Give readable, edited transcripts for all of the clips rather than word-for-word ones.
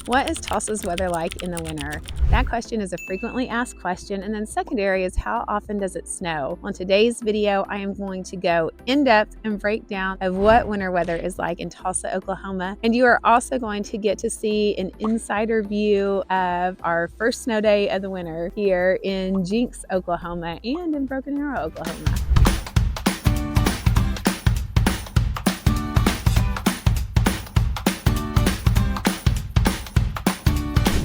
What is Tulsa's weather like in the winter? That question is a frequently asked question, and then secondary is how often does it snow? On today's video, I am going to go in depth and break down of what winter weather is like in Tulsa, Oklahoma. And you are also going to get to see an insider view of our first snow day of the winter here in Jenks, Oklahoma, and in Broken Arrow, Oklahoma.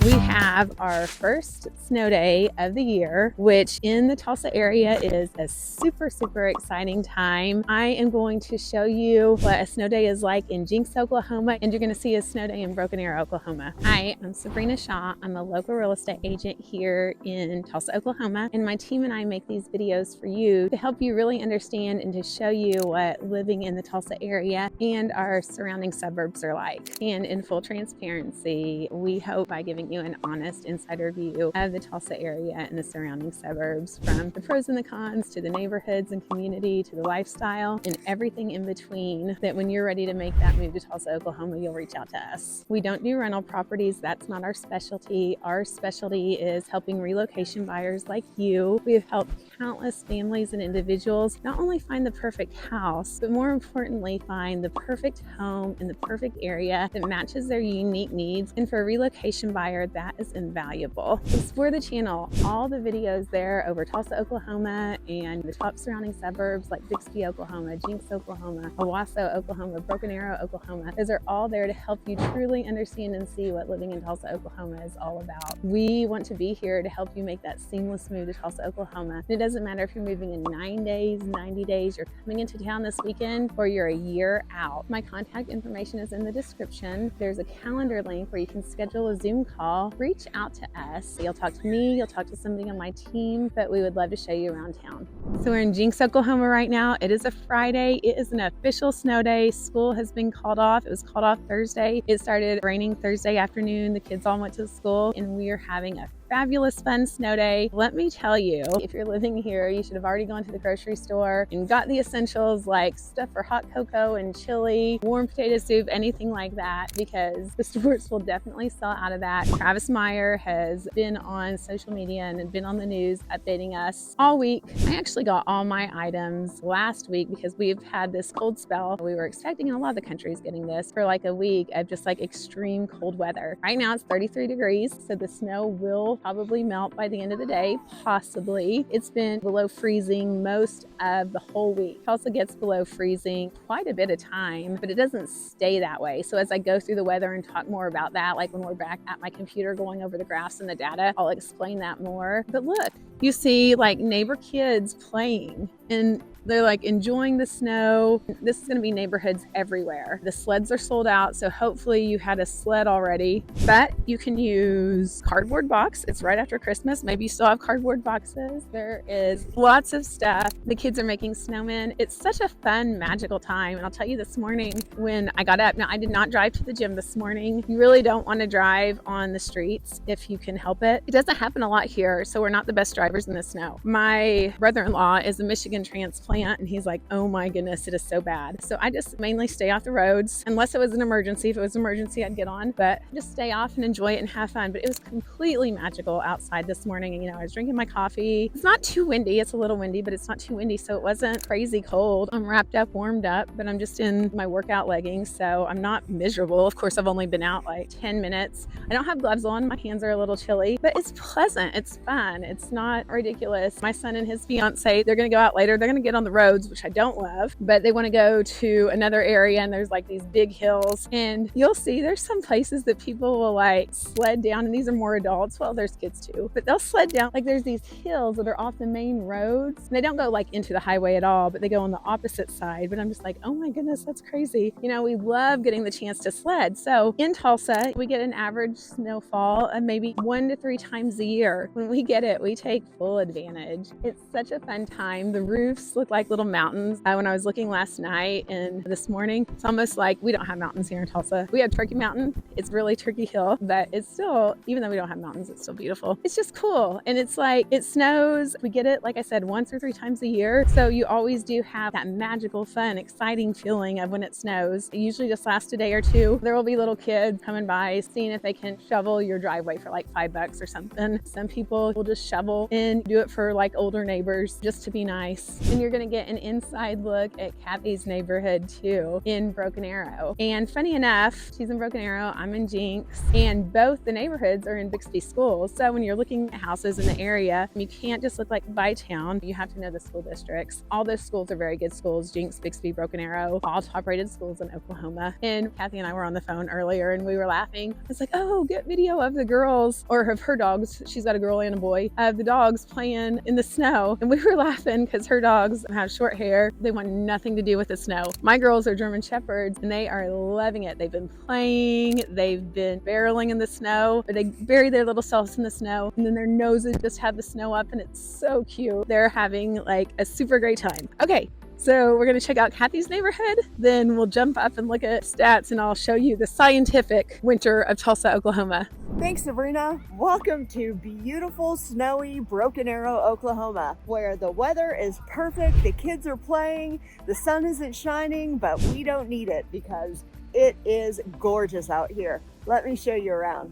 We have our first snow day of the year, which in the Tulsa area is a super exciting time. I am going to show you what a snow day is like in Jenks, Oklahoma, and you're going to see a snow day in Broken Arrow, Oklahoma. Hi, I'm Sabrina Shaw. I'm a local real estate agent here in Tulsa, Oklahoma, and my team and I make these videos for you to help you really understand and to show you what living in the Tulsa area and our surrounding suburbs are like. And in full transparency, we hope by giving you an honest insider view of the Tulsa area and the surrounding suburbs, from the pros and the cons to the neighborhoods and community to the lifestyle and everything in between, that when you're ready to make that move to Tulsa, Oklahoma, you'll reach out to us. We don't do rental properties. That's not our specialty. Our specialty is helping relocation buyers like you. We have helped countless families and individuals not only find the perfect house, but more importantly, find the perfect home in the perfect area that matches their unique needs. And for a relocation buyer, that is invaluable. Explore the channel. All the videos there over Tulsa, Oklahoma, and the top surrounding suburbs like Bixby, Oklahoma, Jenks, Oklahoma, Owasso, Oklahoma, Broken Arrow, Oklahoma. Those are all there to help you truly understand and see what living in Tulsa, Oklahoma is all about. We want to be here to help you make that seamless move to Tulsa, Oklahoma. And it doesn't matter if you're moving in 9 days, 90 days, you're coming into town this weekend, or you're a year out. My contact information is in the description. There's a calendar link where you can schedule a Zoom call. Reach out to us. You'll talk to me, you'll talk to somebody on my team, but we would love to show you around town. So we're in Jenks, Oklahoma right now. It is a Friday. It is an official snow day. School has been called off. It was called off Thursday. It started raining Thursday afternoon. The kids all went to school, and we are having a fabulous fun snow day. Let me tell you, if you're living here, you should have already gone to the grocery store and got the essentials like stuff for hot cocoa and chili, warm potato soup, anything like that, because the stores will definitely sell out of that. Travis Meyer has been on social media and been on the news updating us all week. I actually got all my items last week because we've had this cold spell. We were expecting, and a lot of the country is getting this, for like a week of just like extreme cold weather. Right now it's 33 degrees, so the snow will probably melt by the end of the day, possibly. It's been below freezing most of the whole week. It also gets below freezing quite a bit of time, but it doesn't stay that way. So as I go through the weather and talk more about that, like when we're back at my computer going over the graphs and the data, I'll explain that more. But look, you see like neighbor kids playing, and they're like enjoying the snow. This is going to be neighborhoods everywhere. The sleds are sold out, so hopefully you had a sled already, but you can use cardboard box. It's right after Christmas. Maybe you still have cardboard boxes. There is lots of stuff. The kids are making snowmen. It's such a fun, magical time. And I'll tell you, this morning when I got up, now I did not drive to the gym this morning. You really don't want to drive on the streets if you can help it. It doesn't happen a lot here, so we're not the best drivers in the snow. My brother-in-law is a Michigan transplant, and he's like, oh my goodness, it is so bad. So I just mainly stay off the roads unless it was an emergency. If it was an emergency, I'd get on, but just stay off and enjoy it and have fun. But it was completely magical outside this morning. And, I was drinking my coffee. It's not too windy. It's a little windy, but it's not too windy. So it wasn't crazy cold. I'm wrapped up, warmed up, but I'm just in my workout leggings. So I'm not miserable. Of course, I've only been out like 10 minutes. I don't have gloves on. My hands are a little chilly, but it's pleasant. It's fun. It's not ridiculous. My son and his fiance, they're going to go out later. They're going to get on the roads, which I don't love, but they want to go to another area, and there's like these big hills, and you'll see there's some places that people will like sled down, and these are more adults. Well, there's kids too, but they'll sled down. Like there's these hills that are off the main roads. They don't go like into the highway at all, but they go on the opposite side. But I'm just like, oh my goodness, that's crazy. We love getting the chance to sled. So in Tulsa, we get an average snowfall of maybe 1 to 3 times a year. When we get it, we take full advantage. It's such a fun time. The roofs look like little mountains. When I was looking last night and this morning, it's almost like we don't have mountains here in Tulsa. We have Turkey Mountain. It's really Turkey Hill, but it's still, even though we don't have mountains, it's still beautiful. It's just cool. And it's like, it snows. We get it, like I said, once or 3 times a year. So you always do have that magical, fun, exciting feeling of when it snows. It usually just lasts a day or two. There will be little kids coming by, seeing if they can shovel your driveway for like $5 or something. Some people will just shovel and do it for like older neighbors just to be nice. And you're gonna get an inside look at Kathy's neighborhood too in Broken Arrow. And funny enough, she's in Broken Arrow, I'm in Jenks, and both the neighborhoods are in Bixby schools. So when you're looking at houses in the area, you can't just look like by town. You have to know the school districts. All those schools are very good schools. Jenks, Bixby, Broken Arrow, all top-rated schools in Oklahoma. And Kathy and I were on the phone earlier and we were laughing. It's like, oh, get video of the girls, or of her dogs. She's got a girl and a boy, of the dogs playing in the snow. And we were laughing because her dogs have short hair. They want nothing to do with the snow. My girls are German Shepherds and they are loving it. They've been playing, they've been barreling in the snow, or they bury their little selves in the snow and then their noses just have the snow up, and it's so cute. They're having like a super great time. Okay, so we're going to check out Kathy's neighborhood, then we'll jump up and look at stats and I'll show you the scientific winter of Tulsa, Oklahoma. Thanks, Sabrina. Welcome to beautiful, snowy Broken Arrow, Oklahoma, where the weather is perfect, the kids are playing, the sun isn't shining, but we don't need it because it is gorgeous out here. Let me show you around.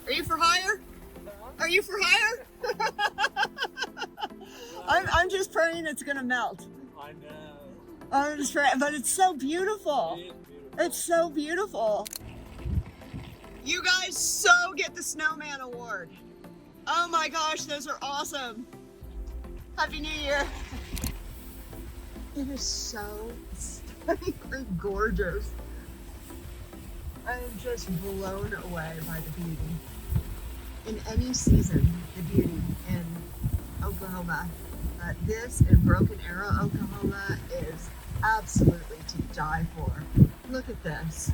Are you for hire? Are you for hire? I'm just praying it's gonna melt. I know. I'm just praying, but it's so beautiful. It is beautiful. It's so beautiful. You guys so get the Snowman Award. Oh my gosh, those are awesome. Happy New Year. It is so stunningly gorgeous. I am just blown away by the beauty. In any season, the beauty in Oklahoma. This in Broken Arrow, Oklahoma is absolutely to die for. Look at this.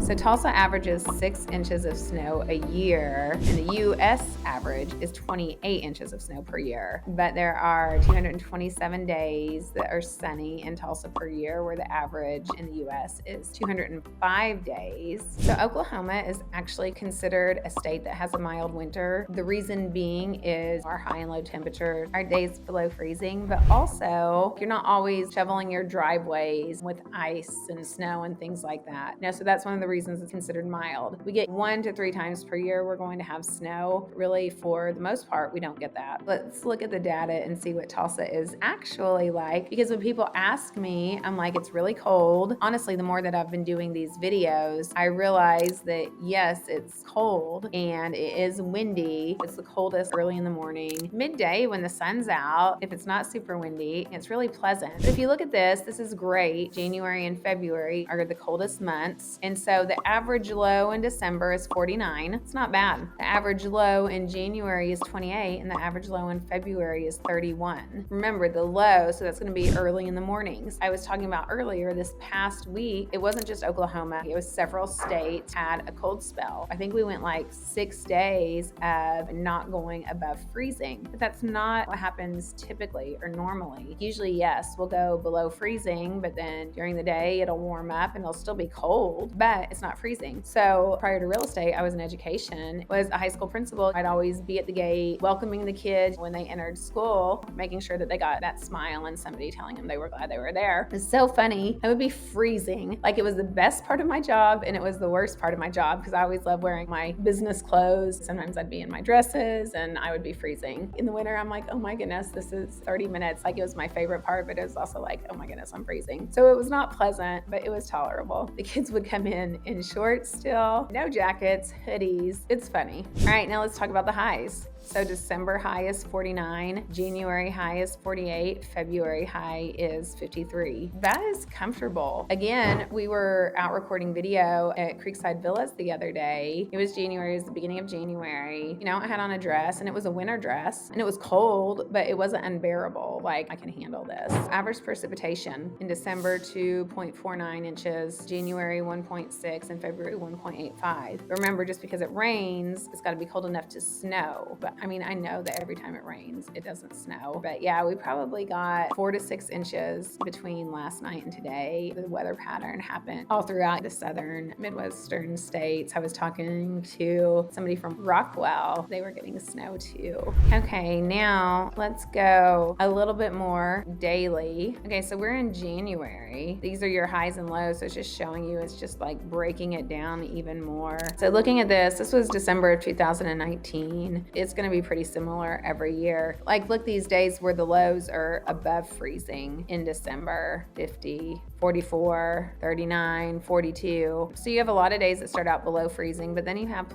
So Tulsa averages 6 inches of snow a year, and the U.S. average is 28 inches of snow per year. But there are 227 days that are sunny in Tulsa per year, where the average in the U.S. is 205 days. So Oklahoma is actually considered a state that has a mild winter. The reason being is our high and low temperature, our days below freezing, but also you're not always shoveling your driveways with ice and snow and things like that. So that's one of the reasons it's considered mild. We get 1 to 3 times per year we're going to have snow. Really, for the most part, we don't get that. Let's look at the data and see what Tulsa is actually like, because when people ask me, I'm like, it's really cold. Honestly, the more that I've been doing these videos, I realize that yes, it's cold and it is windy. It's the coldest early in the morning. Midday when the sun's out, if it's not super windy, it's really pleasant. But if you look at this is great. January and February are the coldest months. And so the average low in December is 49. It's not bad. The average low in January is 28 and the average low in February is 31. Remember the low, so that's going to be early in the mornings. I was talking about earlier this past week, it wasn't just Oklahoma. It was several states had a cold spell. I think we went like 6 days of not going above freezing, but that's not what happens typically or normally. Usually, yes, we'll go below freezing, but then during the day it'll warm up and it'll still be cold, but it's not freezing. So prior to real estate, I was in education, was a high school principal. I'd always be at the gate welcoming the kids when they entered school, making sure that they got that smile and somebody telling them they were glad they were there. It's so funny. I would be freezing. Like, it was the best part of my job and it was the worst part of my job because I always loved wearing my business clothes. Sometimes I'd be in my dresses and I would be freezing. In the winter, I'm like, oh my goodness, this is 30 minutes. Like, it was my favorite part, but it was also like, oh my goodness, I'm freezing. So it was not pleasant, but it was tolerable. The kids would come in shorts still, no jackets, hoodies. It's funny. All right, now let's talk about the highs. So December high is 49, January high is 48, February high is 53. That is comfortable. Again, we were out recording video at Creekside Villas the other day. It was January, it was the beginning of January. You know, I had on a dress and it was a winter dress and it was cold, but it wasn't unbearable. Like, I can handle this. Average precipitation in December, 2.49 inches, January 1.6, and February 1.85. Remember, just because it rains, it's gotta be cold enough to snow. But I mean, I know that every time it rains, it doesn't snow. But yeah, we probably got 4 to 6 inches between last night and today. The weather pattern happened all throughout the southern Midwestern states. I was talking to somebody from Rockwell. They were getting snow too. Okay, now let's go a little bit more daily. Okay, so we're in January. These are your highs and lows. So it's just showing you, it's just like breaking it down even more. So looking at this was December of 2019. It's going to be pretty similar every year. Like, look, these days where the lows are above freezing in December, 50, 44, 39, 42. So you have a lot of days that start out below freezing, but then you have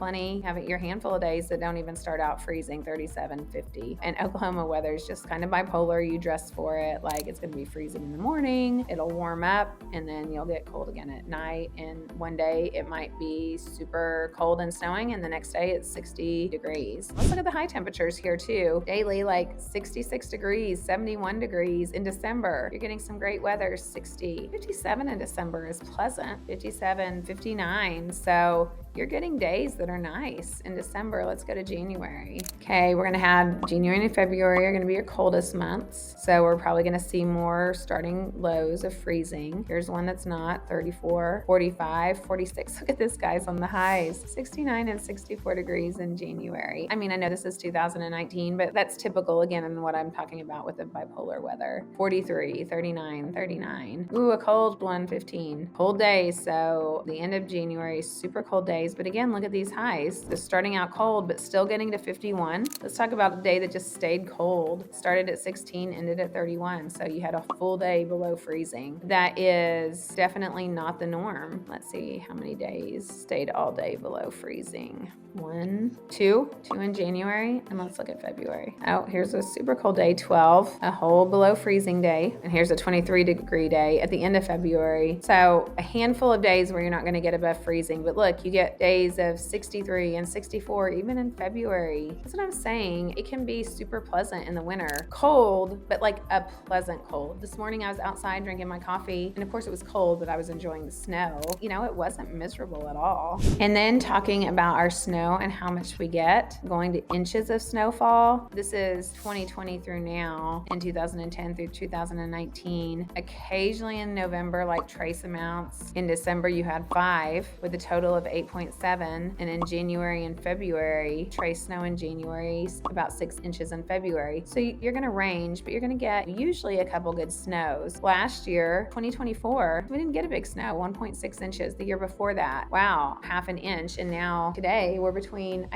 your handful of days that don't even start out freezing, 37, 50. And Oklahoma weather is just kind of bipolar. You dress for it. Like, it's going to be freezing in the morning, it'll warm up, and then you'll get cold again at night. And one day it might be super cold and snowing, and the next day it's 60 degrees. Let's look at the high temperatures here too. Daily, like 66 degrees, 71 degrees. In December, you're getting some great weather, 60. 57 in December is pleasant, 57, 59. So you're getting days that are nice in December. Let's go to January. Okay, we're gonna have January and February are gonna be your coldest months. So we're probably gonna see more starting lows of freezing. Here's one that's not, 34, 45, 46. Look at this, guys, on the highs, 69 and 64 degrees in January. I mean, I know this is 2019, but that's typical again in what I'm talking about with the bipolar weather. 43, 39, 39. Ooh, a cold one, 15. Cold days, so the end of January, super cold days. But again, look at these highs. They're starting out cold, but still getting to 51. Let's talk about a day that just stayed cold. Started at 16, ended at 31. So you had a full day below freezing. That is definitely not the norm. Let's see how many days stayed all day below freezing. 1, 2 in January, and let's look at February. Oh, here's a super cold day, 12, a whole below freezing day, and here's a 23-degree day at the end of February. So a handful of days where you're not going to get above freezing, but look, you get days of 63 and 64 even in February. That's what I'm saying. It can be super pleasant in the winter. Cold, but like a pleasant cold. This morning I was outside drinking my coffee, and of course it was cold, but I was enjoying the snow. You know, it wasn't miserable at all. And then talking about our snow and how much we get, going to inches of snowfall. This is 2020 through now, in 2010 through 2019. Occasionally in November, like trace amounts. In December, you had 5 with a total of 8.7. And in January and February, trace snow in January, about 6 inches in February. So you're going to range, but you're going to get usually a couple good snows. Last year, 2024, we didn't get a big snow, 1.6 inches. The year before that, wow, half an inch. And now today, we're between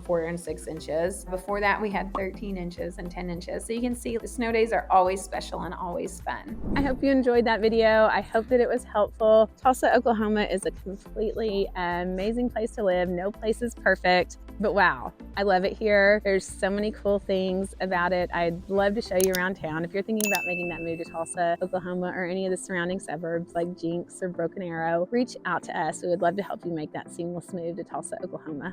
4 and 6 inches. Before that, we had 13 inches and 10 inches. So you can see the snow days are always special and always fun. I hope you enjoyed that video. I hope that it was helpful. Tulsa, Oklahoma is a completely amazing place to live. No place is perfect, but wow, I love it here. There's so many cool things about it. I'd love to show you around town. If you're thinking about making that move to Tulsa, Oklahoma, or any of the surrounding suburbs like Jenks or Broken Arrow, reach out to us. We would love to help you make that seamless move to Tulsa, Oklahoma.